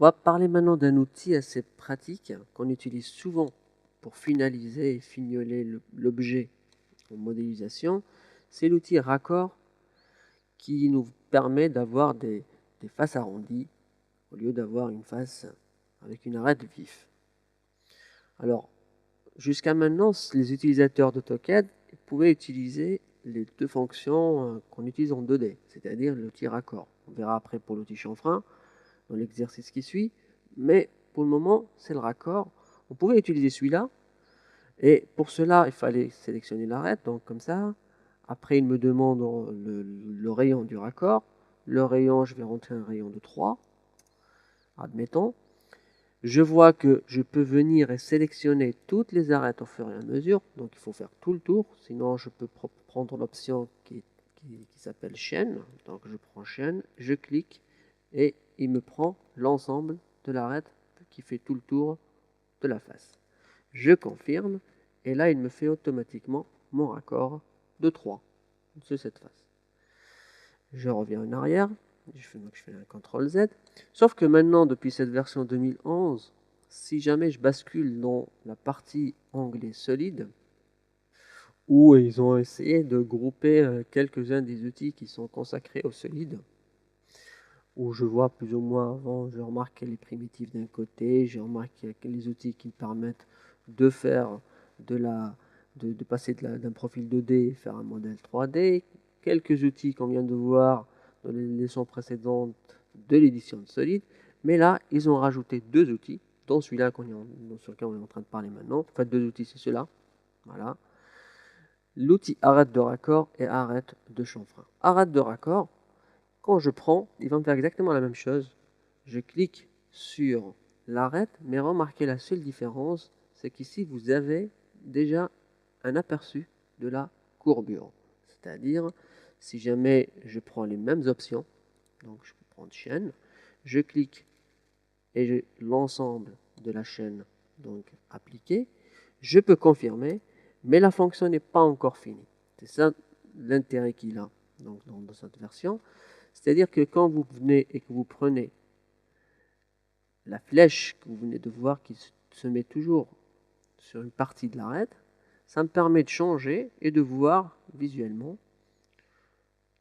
On va parler maintenant d'un outil assez pratique qu'on utilise souvent pour finaliser et fignoler l'objet en modélisation. C'est l'outil raccord qui nous permet d'avoir des faces arrondies au lieu d'avoir une face avec une arête vif. Alors, jusqu'à maintenant, les utilisateurs d'AutoCAD pouvaient utiliser les deux fonctions qu'on utilise en 2D, c'est-à-dire l'outil raccord. On verra après pour l'outil chanfrein dans l'exercice qui suit, mais pour le moment, c'est le raccord. On pouvait utiliser celui-là, et pour cela, il fallait sélectionner l'arête, donc comme ça. Après, il me demande le rayon du raccord. Le rayon, je vais rentrer un rayon de 3, admettons. Je vois que je peux venir et sélectionner toutes les arêtes au fur et à mesure, donc il faut faire tout le tour, sinon je peux prendre l'option qui s'appelle chaîne, donc je prends chaîne, je clique, et il me prend l'ensemble de l'arête qui fait tout le tour de la face. Je confirme, et là il me fait automatiquement mon raccord de 3 de cette face. Je reviens en arrière, je fais un CTRL Z, sauf que maintenant, depuis cette version 2011, si jamais je bascule dans la partie onglet solide, où ils ont essayé de grouper quelques-uns des outils qui sont consacrés au solide, où je vois plus ou moins avant, je remarque les primitives d'un côté, je remarque les outils qui permettent de faire de passer d'un profil 2D et faire un modèle 3D, quelques outils qu'on vient de voir dans les leçons précédentes de l'édition de Solid, mais là, ils ont rajouté deux outils, dont celui-là sur lequel on est en train de parler maintenant. En fait, deux outils, c'est ceux-là. Voilà. L'outil arête de raccord et arête de chanfrein. Arête de raccord, quand je prends, il va me faire exactement la même chose. Je clique sur l'arête, mais remarquez la seule différence, c'est qu'ici, vous avez déjà un aperçu de la courbure. C'est-à-dire, si jamais je prends les mêmes options, donc je peux prendre chaîne, je clique et j'ai l'ensemble de la chaîne donc appliquée, je peux confirmer, mais la fonction n'est pas encore finie. C'est ça l'intérêt qu'il a donc, dans cette version. C'est-à-dire que quand vous venez et que vous prenez la flèche que vous venez de voir qui se met toujours sur une partie de l'arête, ça me permet de changer et de voir visuellement,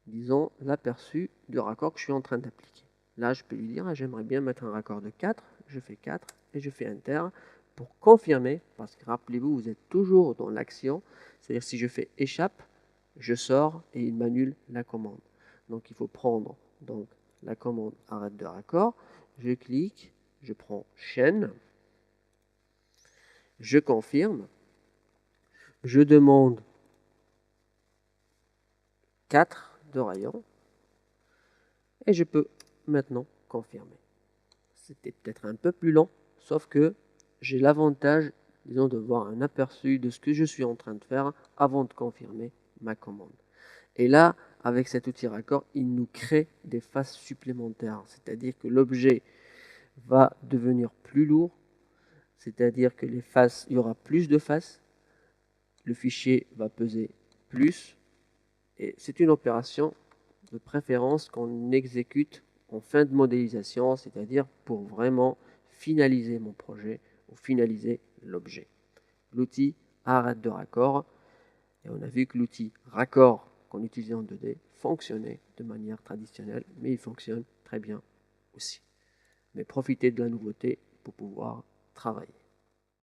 disons, l'aperçu du raccord que je suis en train d'appliquer. Là, je peux lui dire, j'aimerais bien mettre un raccord de 4, je fais 4 et je fais Enter pour confirmer, parce que rappelez-vous, vous êtes toujours dans l'action, c'est-à-dire si je fais échappe, je sors et il m'annule la commande. Donc il faut prendre donc, la commande arrête de raccord, je clique, je prends chaîne, je confirme, je demande 4 de rayon et je peux maintenant confirmer. C'était peut-être un peu plus lent, sauf que j'ai l'avantage, disons, de voir un aperçu de ce que je suis en train de faire avant de confirmer ma commande. Et là, avec cet outil raccord, il nous crée des faces supplémentaires, c'est-à-dire que l'objet va devenir plus lourd, c'est-à-dire que les faces, il y aura plus de faces, le fichier va peser plus, et c'est une opération de préférence qu'on exécute en fin de modélisation, c'est-à-dire pour vraiment finaliser mon projet ou finaliser l'objet. L'outil arrête de raccord, et on a vu que l'outil raccord qu'on utilisait en 2D fonctionnait de manière traditionnelle, mais il fonctionne très bien aussi. Mais profitez de la nouveauté pour pouvoir travailler.